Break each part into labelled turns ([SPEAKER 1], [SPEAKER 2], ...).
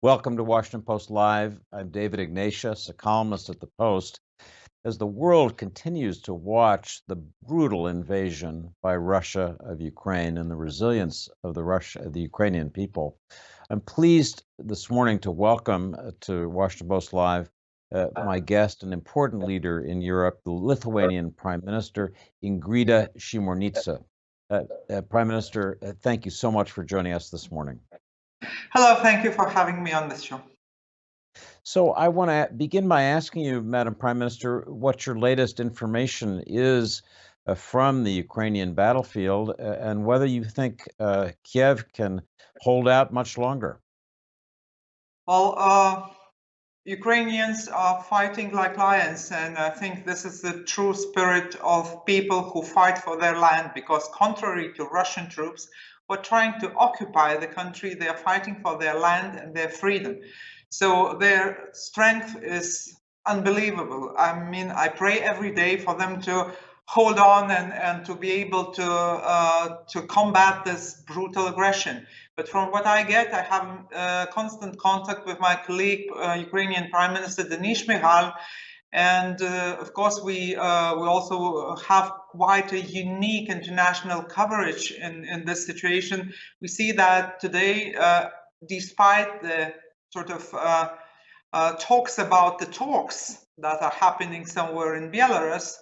[SPEAKER 1] Welcome to Washington Post Live. I'm David Ignatius, a columnist at the Post. As the world continues to watch the brutal invasion by Russia of Ukraine and the resilience of the Ukrainian people, I'm pleased this morning to welcome to Washington Post Live my guest, an important leader in Europe, the Lithuanian Prime Minister, Ingrida Simonyte. Prime Minister, thank you so much for joining us this morning.
[SPEAKER 2] Hello, thank you for having me on this show.
[SPEAKER 1] So I want to begin by asking you, Madam Prime Minister, what your latest information is from the Ukrainian battlefield and whether you think Kiev can hold out much longer.
[SPEAKER 2] Well, Ukrainians are fighting like lions, and I think this is the true spirit of people who fight for their land, because contrary to Russian troops who are trying to occupy the country, they are fighting for their land and their freedom. So their strength is unbelievable. I mean, I pray every day for them to hold on and to be able to combat this brutal aggression. But from what I get, I have constant contact with my colleague, Ukrainian Prime Minister Denis Shmyhal, and of course we also have quite a unique international coverage in this situation. We see that today, despite the sort of talks about the talks that are happening somewhere in Belarus,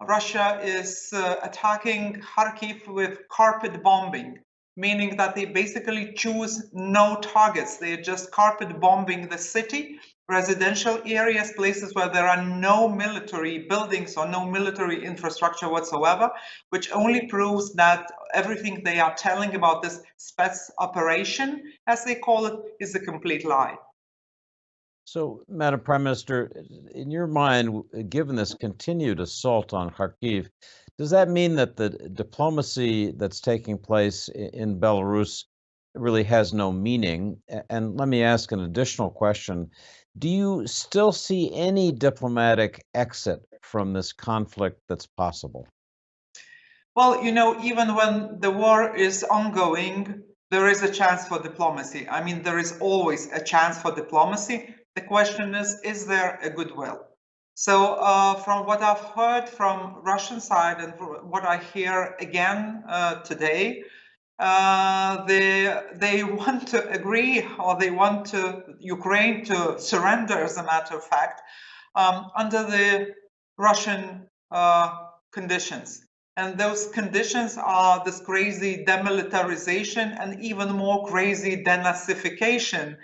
[SPEAKER 2] Russia is attacking Kharkiv with carpet bombing, meaning that they basically choose no targets. They are just carpet bombing the city, residential areas, places where there are no military buildings or no military infrastructure whatsoever, which only proves that everything they are telling about this spets operation, as they call it, is a complete lie.
[SPEAKER 1] So, Madam Prime Minister, in your mind, given this continued assault on Kharkiv, does that mean that the diplomacy that's taking place in Belarus really has no meaning? And let me ask an additional question. Do you still see any diplomatic exit from this conflict that's possible?
[SPEAKER 2] Well, you know, even when the war is ongoing, there is a chance for diplomacy. I mean, there is always a chance for diplomacy. The question is there a goodwill? So from what I've heard from Russian side and what I hear again today, they want to agree, or they want Ukraine to surrender, as a matter of fact, under the Russian conditions. And those conditions are this crazy demilitarization and even more crazy denazification,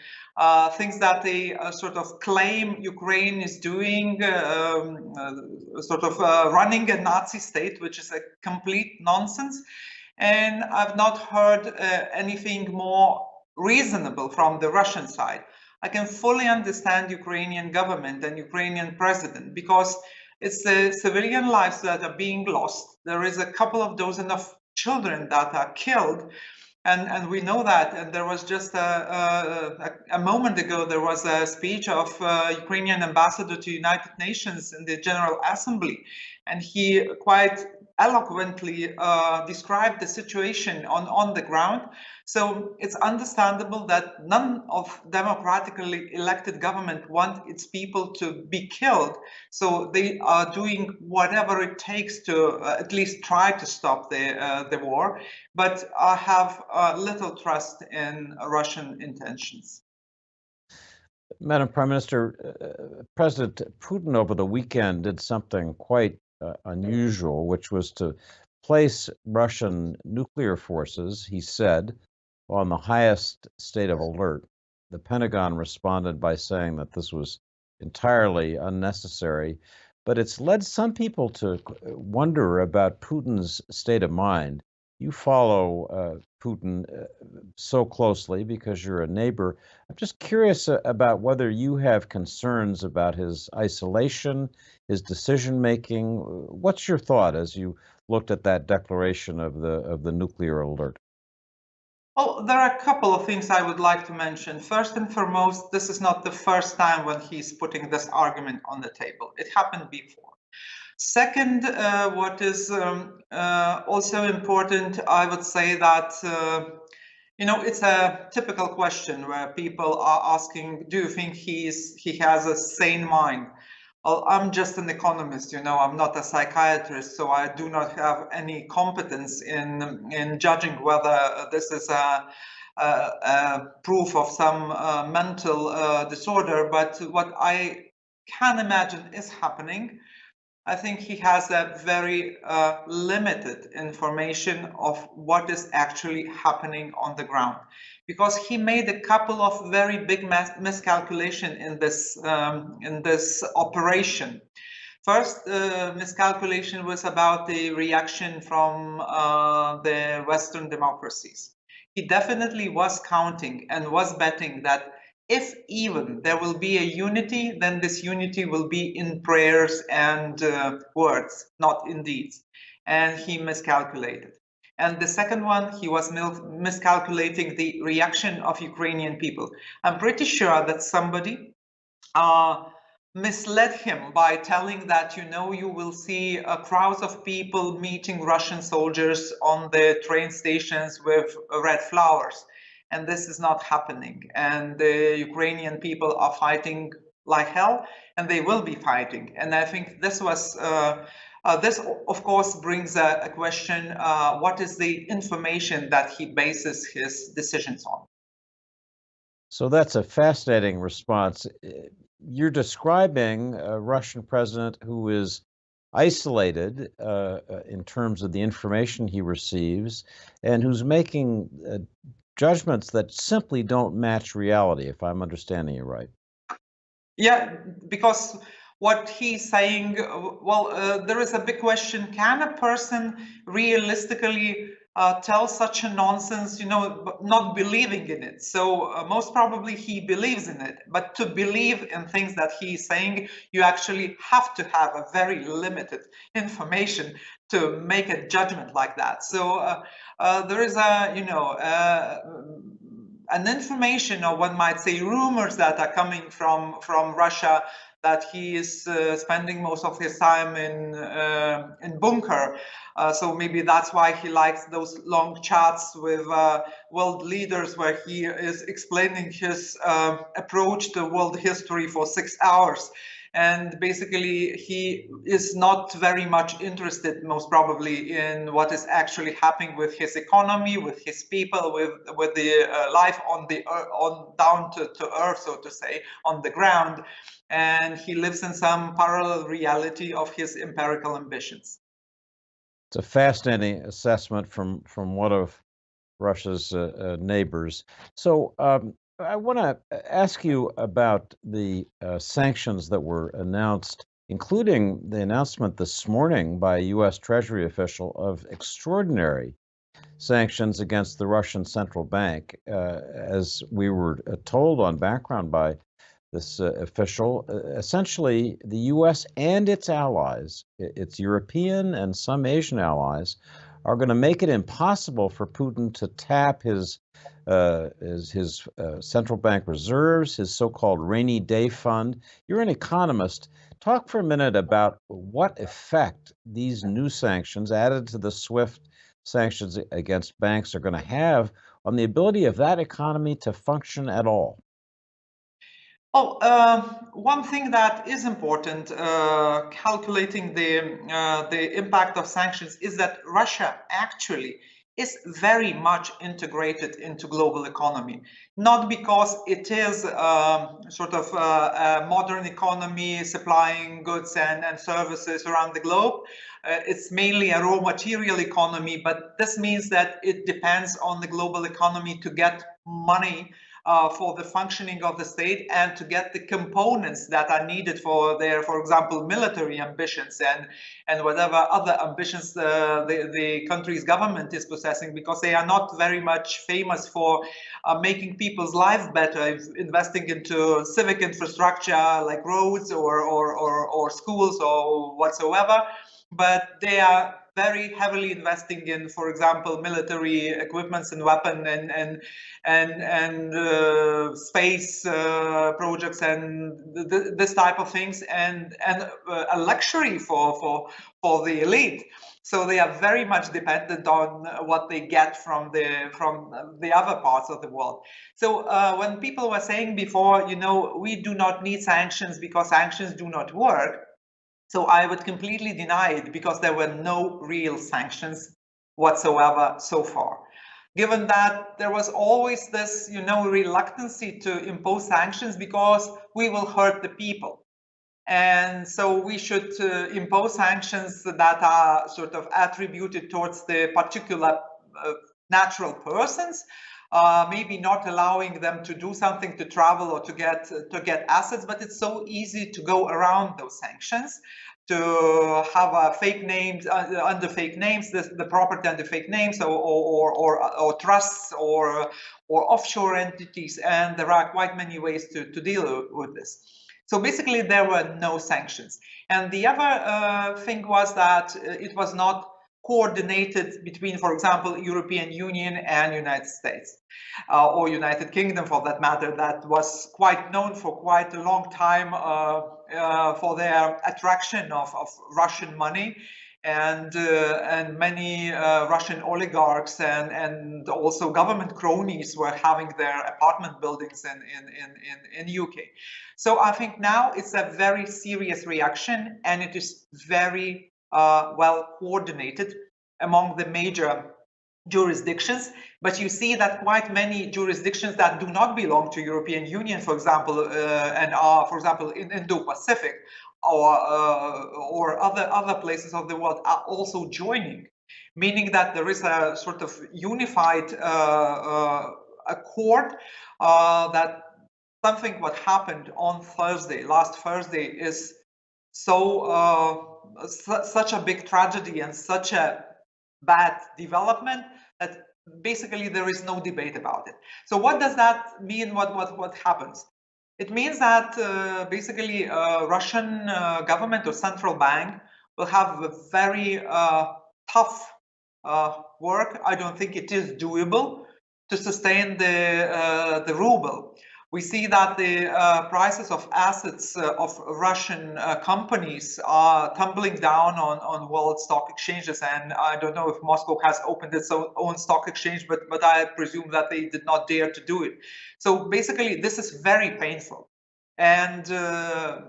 [SPEAKER 2] things that they sort of claim Ukraine is doing, running a Nazi state, which is a complete nonsense. And I've not heard anything more reasonable from the Russian side. I can fully understand Ukrainian government and Ukrainian president, because it's the civilian lives that are being lost. There is a couple of dozen of children that are killed, and we know that. And there was just a moment ago, there was a speech of Ukrainian ambassador to United Nations in the General Assembly, and he quite eloquently described the situation on the ground. So it's understandable that none of democratically elected government want its people to be killed. So they are doing whatever it takes to at least try to stop the war. But I have little trust in Russian intentions.
[SPEAKER 1] Madam Prime Minister, President Putin over the weekend did something quite unusual, which was to place Russian nuclear forces, he said, on the highest state of alert. The Pentagon responded by saying that this was entirely unnecessary, but it's led some people to wonder about Putin's state of mind. You follow Putin so closely because you're a neighbor. I'm just curious about whether you have concerns about his isolation, his decision making. What's your thought as you looked at that declaration of the nuclear alert?
[SPEAKER 2] Well, there are a couple of things I would like to mention. First and foremost, this is not the first time when he's putting this argument on the table. It happened before. Second, what is also important, I would say that You know, it's a typical question where people are asking, do you think he has a sane mind? Well, I'm just an economist, you know, I'm not a psychiatrist, so I do not have any competence in judging whether this is a proof of some mental disorder. But what I can imagine is happening, I think he has a very limited information of what is actually happening on the ground, because he made a couple of very big miscalculation in this operation. First, miscalculation was about the reaction from the Western democracies. He definitely was counting and was betting that if even there will be a unity, then this unity will be in prayers and words, not in deeds. And he miscalculated. And the second one, he was miscalculating the reaction of Ukrainian people. I'm pretty sure that somebody misled him by telling that, you know, you will see crowds of people meeting Russian soldiers on the train stations with red flowers. And this is not happening. And the Ukrainian people are fighting like hell, and they will be fighting. And I think this was, this of course brings a question, what is the information that he bases his decisions on?
[SPEAKER 1] So that's a fascinating response. You're describing a Russian president who is isolated in terms of the information he receives and who's making judgments that simply don't match reality, if I'm understanding you right.
[SPEAKER 2] Yeah, because what he's saying, well, there is a big question. Can a person realistically tell such a nonsense, you know, not believing in it? So most probably he believes in it. But to believe in things that he's saying, you actually have to have a very limited information to make a judgment like that. So there is a, you know, an information, or one might say rumors, that are coming from Russia, that he is spending most of his time in bunker. So maybe that's why he likes those long chats with world leaders, where he is explaining his approach to world history for 6 hours. And basically, he is not very much interested, most probably, in what is actually happening with his economy, with his people, with the life on down to earth, so to say, on the ground. And he lives in some parallel reality of his empirical ambitions.
[SPEAKER 1] It's a fascinating assessment from one of Russia's neighbors. So I want to ask you about the sanctions that were announced, including the announcement this morning by a U.S. Treasury official of extraordinary sanctions against the Russian central bank. As we were told on background by this official, essentially the U.S. and its allies, its European and some Asian allies, are going to make it impossible for Putin to tap his central bank reserves, his so-called rainy day fund. You're an economist. Talk for a minute about what effect these new sanctions, added to the SWIFT sanctions against banks, are going to have on the ability of that economy to function at all.
[SPEAKER 2] Oh, one thing that is important, calculating the impact of sanctions, is that Russia actually is very much integrated into global economy. Not because it is sort of a modern economy supplying goods and services around the globe. It's mainly a raw material economy, but this means that it depends on the global economy to get money for the functioning of the state, and to get the components that are needed for their, for example, military ambitions and whatever other ambitions the country's government is possessing, because they are not very much famous for making people's lives better, investing into civic infrastructure like roads or schools or whatsoever. but they are very heavily investing in, for example, military equipments and weapon and space projects and this type of things, and a luxury for the elite. So they are very much dependent on what they get from the other parts of the world. So when people were saying before, you know, we do not need sanctions because sanctions do not work. So I would completely deny it, because there were no real sanctions whatsoever so far. Given that there was always this, you know, reluctancy to impose sanctions because we will hurt the people. And so we should impose sanctions that are sort of attributed towards the particular natural persons, maybe not allowing them to do something, to travel or to get assets, but it's so easy to go around those sanctions, to have fake names under fake names, the property under fake names, or trusts or offshore entities, and there are quite many ways to deal with this. So basically, there were no sanctions. And the other thing was that it was not coordinated between, for example, European Union and United States, or United Kingdom for that matter, that was quite known for quite a long time for their attraction of Russian money. And many Russian oligarchs and also government cronies were having their apartment buildings in UK. So I think now it's a very serious reaction, and it is very well coordinated among the major jurisdictions. But you see that quite many jurisdictions that do not belong to European Union, for example, and are, for example, in Indo-Pacific, or other places of the world, are also joining, meaning that there is a sort of unified accord that something what happened on last Thursday, is so such a big tragedy and such a bad development that basically there is no debate about it. So what does that mean? What happens? It means that basically Russian government or central bank will have a very tough work. I don't think it is doable to sustain the ruble. We see that the prices of assets of Russian companies are tumbling down on world stock exchanges, and I don't know if Moscow has opened its own stock exchange, but I presume that they did not dare to do it. So basically, this is very painful. And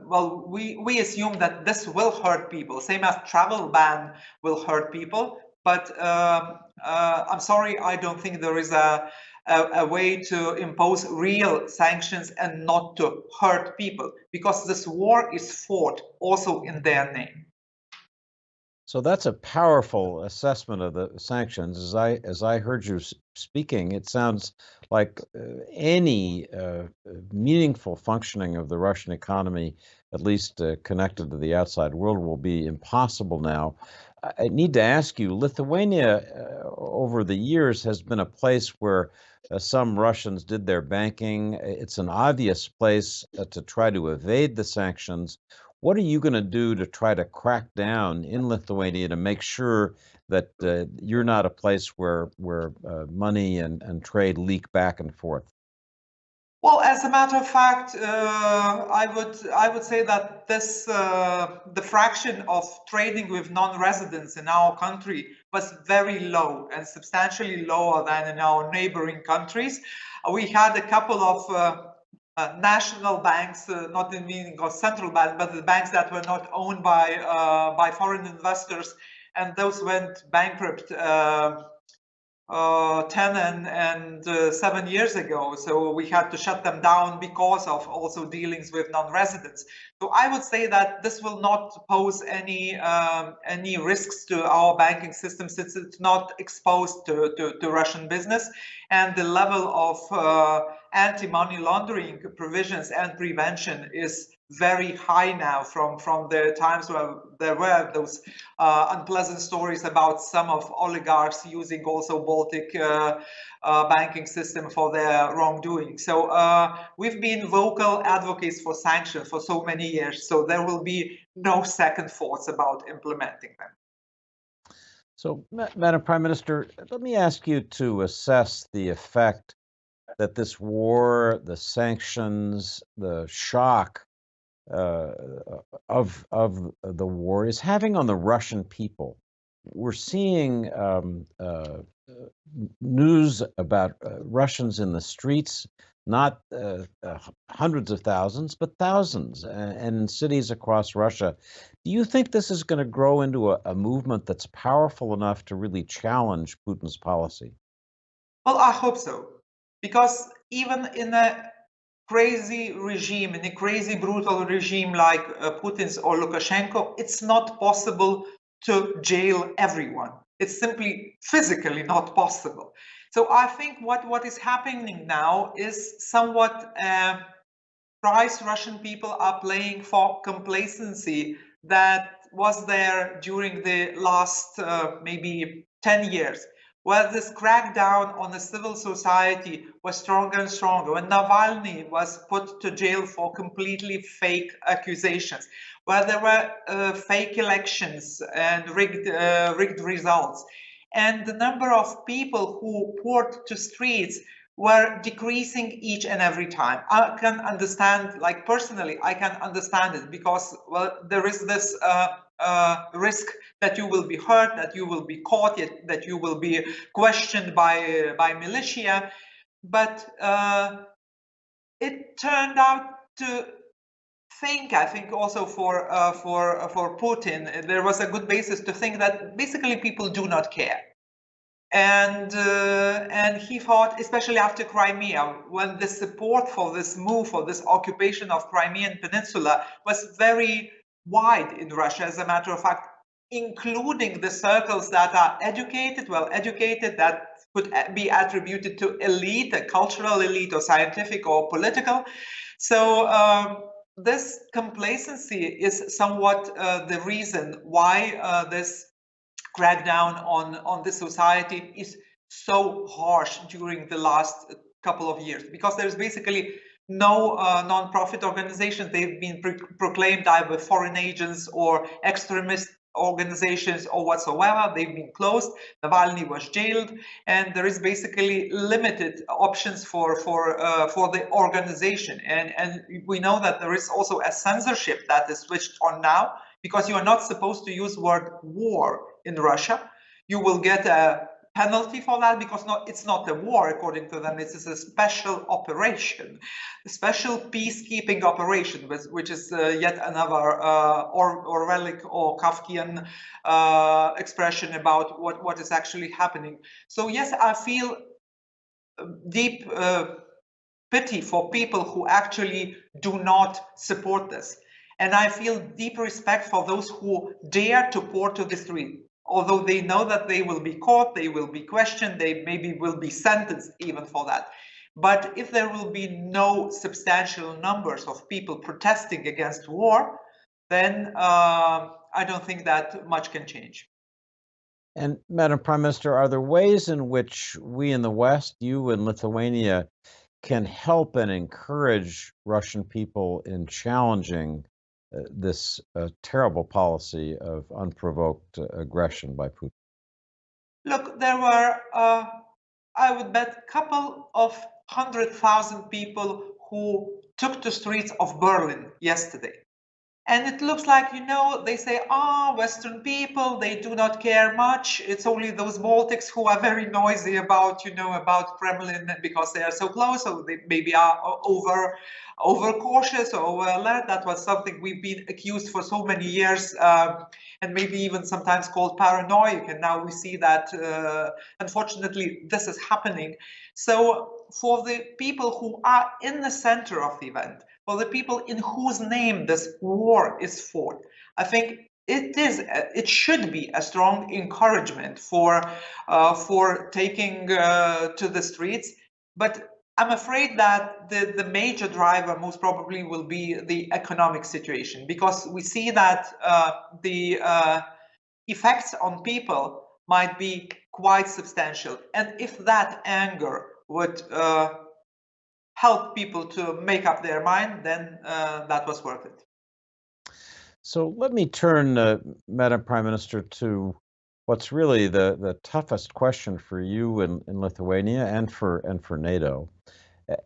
[SPEAKER 2] well, we assume that this will hurt people, same as travel ban will hurt people. But I'm sorry, I don't think there is a way to impose real sanctions and not to hurt people, because this war is fought also in their name.
[SPEAKER 1] So that's a powerful assessment of the sanctions. As I heard you speaking, it sounds like any meaningful functioning of the Russian economy, at least connected to the outside world, will be impossible now. I need to ask you, Lithuania over the years has been a place where some Russians did their banking. It's an obvious place to try to evade the sanctions. What are you going to do to try to crack down in Lithuania to make sure that you're not a place where money and trade leak back and forth?
[SPEAKER 2] Well, as a matter of fact, I would say that this the fraction of trading with non-residents in our country was very low and substantially lower than in our neighboring countries. We had a couple of national banks, not in meaning of central bank, but the banks that were not owned by foreign investors, and those went bankrupt 10 and 7 years ago. So we had to shut them down because of also dealings with non-residents. So I would say that this will not pose any risks to our banking system, since it's not exposed to Russian business, and the level of anti-money laundering provisions and prevention is very high now from the times where there were those unpleasant stories about some of oligarchs using also Baltic banking system for their wrongdoing. So we've been vocal advocates for sanctions for so many years, so there will be no second thoughts about implementing them.
[SPEAKER 1] So, Madam Prime Minister, let me ask you to assess the effect that this war, the sanctions, the shock of the war is having on the Russian people. We're seeing news about Russians in the streets, not hundreds of thousands, but thousands, and in cities across Russia. Do you think this is going to grow into a movement that's powerful enough to really challenge Putin's policy?
[SPEAKER 2] Well, I hope so, because even in a crazy regime, in a crazy brutal regime like Putin's or Lukashenko, it's not possible to jail everyone. It's simply physically not possible. So I think what is happening now is somewhat price Russian people are playing for complacency that was there during the last maybe 10 years, where this crackdown on the civil society was stronger and stronger, when Navalny was put to jail for completely fake accusations, where there were fake elections and rigged results, and the number of people who poured to streets were decreasing each and every time. I can understand, like personally, I can understand it because, well, there is this risk that you will be hurt, that you will be caught, that you will be questioned by militia. But it turned out to I think also for Putin, there was a good basis to think that basically people do not care. And he thought, especially after Crimea, when the support for this move, for this occupation of Crimean Peninsula was very wide in Russia, as a matter of fact, including the circles that are educated, well educated, that could be attributed to elite, a cultural elite or scientific or political. So this complacency is somewhat the reason why this crackdown on the society is so harsh during the last couple of years, because there's basically no non-profit organizations. They've been proclaimed either foreign agents or extremist organizations or whatsoever. They've been closed. Navalny was jailed, and there is basically limited options for the organization. And we know that there is also a censorship that is switched on now, because you are not supposed to use the word war in Russia. You will get a penalty for that, because it's not a war according to them. It's a special operation, a special peacekeeping operation, which is yet another Orwellic or Kafkian expression about what is actually happening. So yes, I feel deep pity for people who actually do not support this. And I feel deep respect for those who dare to pour to the street, although they know that they will be caught, they will be questioned, they maybe will be sentenced even for that. But if there will be no substantial numbers of people protesting against war, then I don't think that much can change.
[SPEAKER 1] And Madam Prime Minister, are there ways in which we in the West, you in Lithuania, can help and encourage Russian people in challenging this terrible policy of unprovoked aggression by Putin?
[SPEAKER 2] Look, there were, I would bet, a couple of 100,000 people who took to streets of Berlin yesterday. And it looks like, they say, Western people, they do not care much. It's only those Baltics who are very noisy about, about Kremlin because they are so close, so they maybe are over cautious or over alert. That was something we've been accused for so many years, and maybe even sometimes called paranoid. And now we see that, unfortunately, this is happening. So for the people who are in the center of the event, for the people in whose name this war is fought, I think it should be a strong encouragement for taking to the streets. But I'm afraid that the major driver most probably will be the economic situation, because we see that the effects on people might be quite substantial. And if that anger would help people to make up their mind, then that was worth it.
[SPEAKER 1] So let me turn, Madam Prime Minister, to what's really the toughest question for you in Lithuania and for NATO,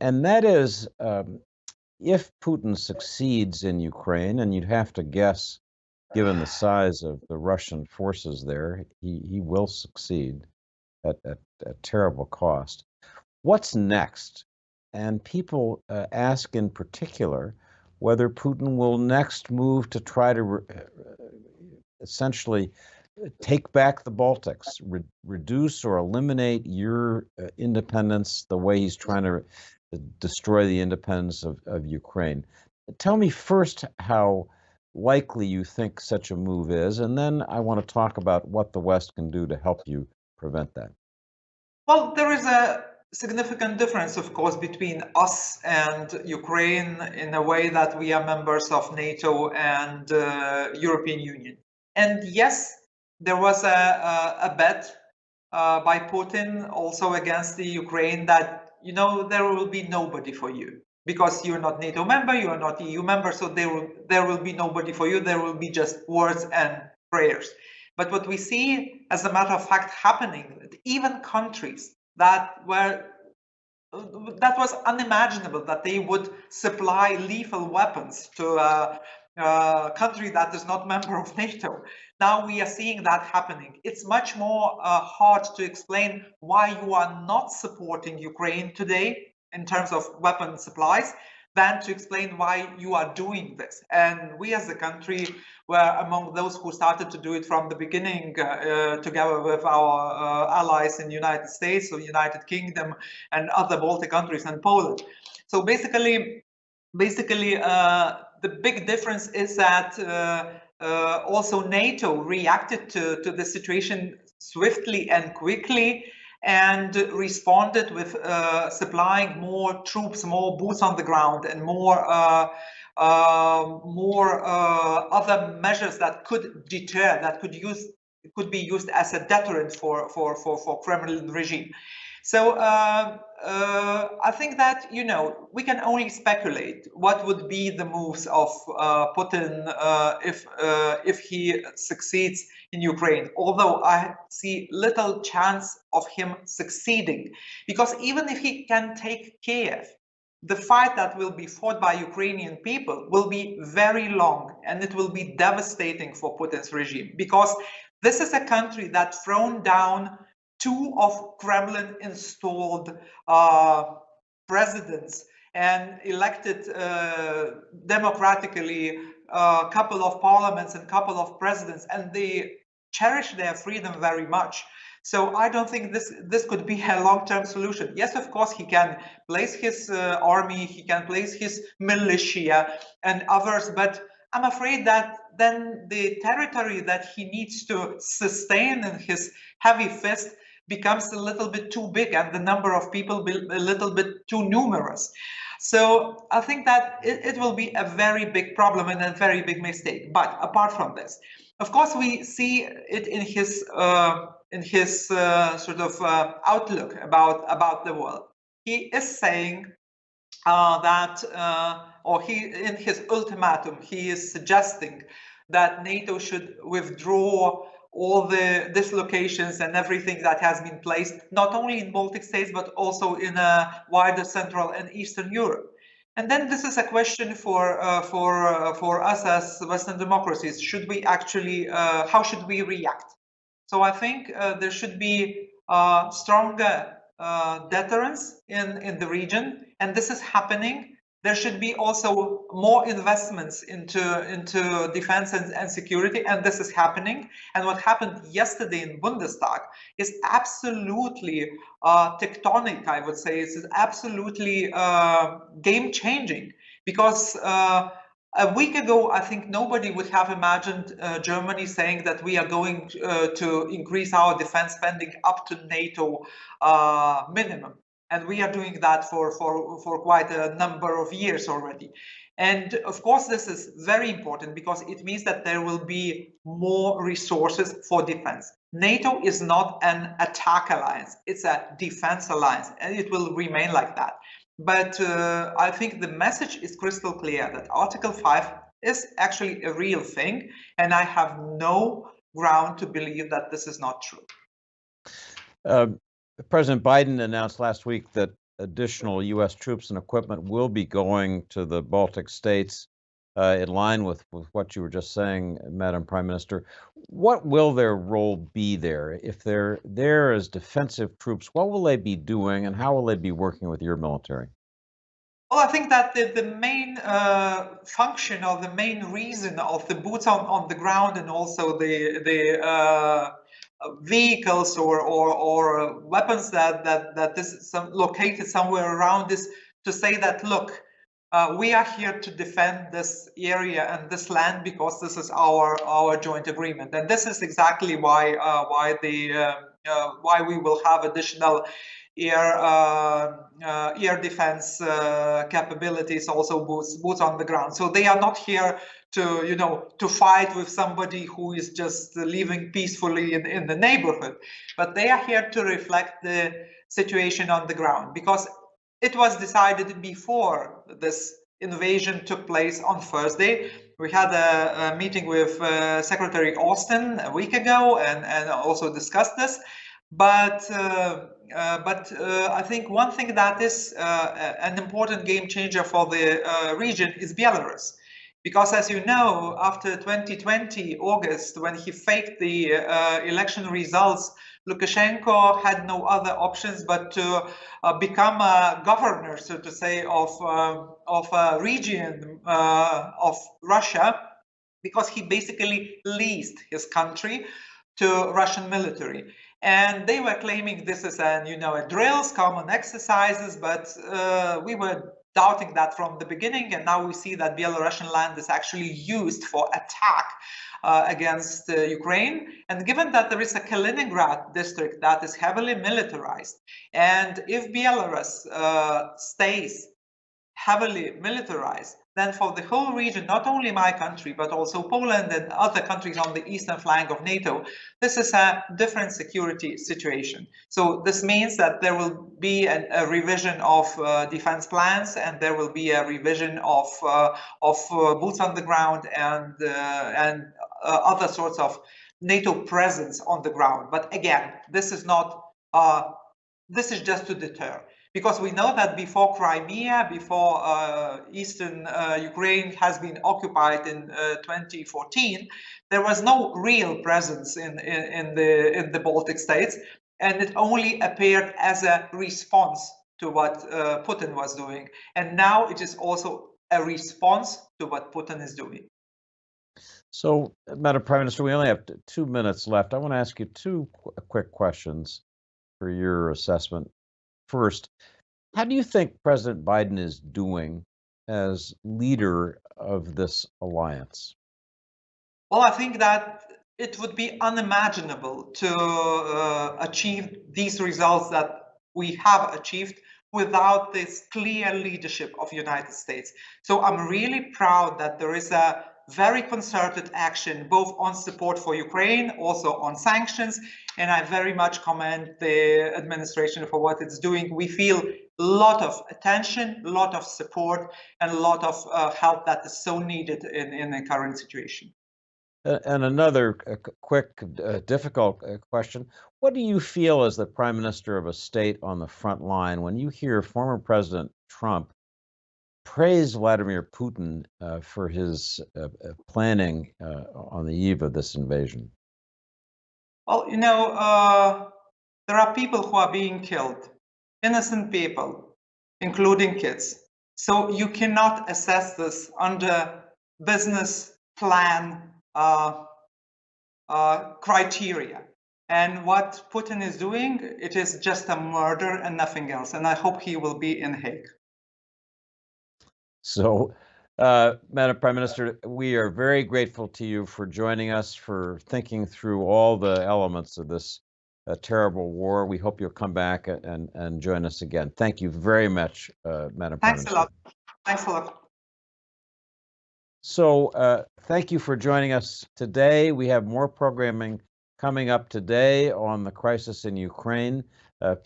[SPEAKER 1] and that is, if Putin succeeds in Ukraine, and you'd have to guess, given the size of the Russian forces there, he will succeed at terrible cost. What's next? And people ask in particular whether Putin will next move to try to essentially take back the Baltics, reduce or eliminate your independence the way he's trying to destroy the independence of Ukraine. Tell me first how likely you think such a move is, and then I want to talk about what the West can do to help you prevent that.
[SPEAKER 2] Well, there is a significant difference, of course, between us and Ukraine in a way that we are members of NATO and European Union. And yes, there was a bet by Putin also against the Ukraine that, you know, there will be nobody for you because you're not NATO member, you are not EU member, so there will be nobody for you. There will be just words and prayers. But what we see, as a matter of fact, happening, that even countries that was unimaginable that they would supply lethal weapons to a country that is not member of NATO. Now we are seeing that happening. It's much more hard to explain why you are not supporting Ukraine today in terms of weapon supplies than to explain why you are doing this. And we as a country were among those who started to do it from the beginning, together with our allies in the United States, so United Kingdom and other Baltic countries and Poland. So basically, the big difference is that also NATO reacted to the situation swiftly and quickly, and responded with supplying more troops, more boots on the ground, and more other measures that could deter, that could be used as a deterrent for Kremlin regime. So I think that, you know, we can only speculate what would be the moves of Putin if he succeeds in Ukraine, although I see little chance of him succeeding, because even if he can take Kiev, the fight that will be fought by Ukrainian people will be very long, and it will be devastating for Putin's regime, because this is a country that thrown down two of Kremlin installed presidents and elected democratically a couple of parliaments and couple of presidents, and they cherish their freedom very much. So I don't think this could be a long-term solution. Yes, of course, he can place his army, he can place his militia and others, but I'm afraid that then the territory that he needs to sustain in his heavy fist becomes a little bit too big, and the number of people a little bit too numerous. So I think that it will be a very big problem and a very big mistake. But apart from this, of course, we see it in his sort of outlook about the world. He is saying that, or in his ultimatum, he is suggesting that NATO should withdraw all the dislocations and everything that has been placed, not only in Baltic states, but also in a wider Central and Eastern Europe. And then this is a question for us as Western democracies. Should we actually, how should we react? So I think there should be stronger deterrence in the region, and this is happening. There should be also more investments into defense and security, and this is happening. And what happened yesterday in Bundestag is absolutely tectonic, I would say. It's absolutely game-changing, because a week ago, I think nobody would have imagined Germany saying that we are going to increase our defense spending up to NATO minimum. And we are doing that for quite a number of years already. And of course, this is very important because it means that there will be more resources for defense. NATO is not an attack alliance, it's a defense alliance, and it will remain like that. But I think the message is crystal clear that Article 5 is actually a real thing, and I have no ground to believe that this is not true.
[SPEAKER 1] President Biden announced last week that additional U.S. troops and equipment will be going to the Baltic states, in line with what you were just saying, Madam Prime Minister. What will their role be there? If they're there as defensive troops, what will they be doing, and how will they be working with your military?
[SPEAKER 2] Well, I think that the main function or the main reason of the boots on the ground and also the vehicles or weapons that is located somewhere around is to say that, look, we are here to defend this area and this land because this is our joint agreement, and this is exactly why we will have additional air defense capabilities, also boots on the ground. So they are not here to fight with somebody who is just living peacefully in the neighborhood, but they are here to reflect the situation on the ground, because it was decided before this invasion took place on Thursday. We had a meeting with Secretary Austin a week ago and also discussed this. But I think one thing that is an important game changer for the region is Belarus. Because as you know, after 2020 August, when he faked the election results, Lukashenko had no other options but to become a governor, so to say, of a region of Russia, because he basically leased his country to Russian military. And they were claiming this is a drills, common exercises, but we were doubting that from the beginning, and now we see that Belarusian land is actually used for attack against Ukraine. And given that there is a Kaliningrad district that is heavily militarized, and if Belarus stays heavily militarized, then for the whole region, not only my country, but also Poland and other countries on the eastern flank of NATO, this is a different security situation. So this means that there will be a revision of defense plans, and there will be a revision of boots on the ground and other sorts of NATO presence on the ground. But again, this is not. This is just to deter. Because we know that before Crimea, before eastern Ukraine has been occupied in 2014, there was no real presence in the Baltic states, and it only appeared as a response to what Putin was doing. And now it is also a response to what Putin is doing.
[SPEAKER 1] So, Madam Prime Minister, we only have 2 minutes left. I want to ask you two quick questions for your assessment. First, how do you think President Biden is doing as leader of this alliance?
[SPEAKER 2] Well, I think that it would be unimaginable to achieve these results that we have achieved without this clear leadership of the United States. So I'm really proud that there is a very concerted action, both on support for Ukraine, also on sanctions. And I very much commend the administration for what it's doing. We feel a lot of attention, a lot of support, and a lot of help that is so needed in the current situation.
[SPEAKER 1] And another quick, difficult question. What do you feel as the Prime Minister of a state on the front line when you hear former President Trump praise Vladimir Putin for his planning on the eve of this invasion?
[SPEAKER 2] Well, there are people who are being killed, innocent people, including kids. So you cannot assess this under business plan criteria. And what Putin is doing, it is just a murder and nothing else. And I hope he will be in Hague.
[SPEAKER 1] So, Madam Prime Minister, we are very grateful to you for joining us, for thinking through all the elements of this a terrible war. We hope you'll come back and join us again. Thank you very much, Madam Prime Minister.
[SPEAKER 2] Thanks a lot. Thanks a lot.
[SPEAKER 1] So thank you for joining us today. We have more programming coming up today on the crisis in Ukraine.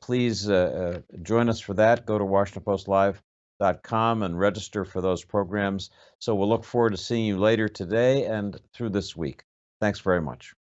[SPEAKER 1] Please join us for that. Go to WashingtonPostLive.com and register for those programs. So we'll look forward to seeing you later today and through this week. Thanks very much.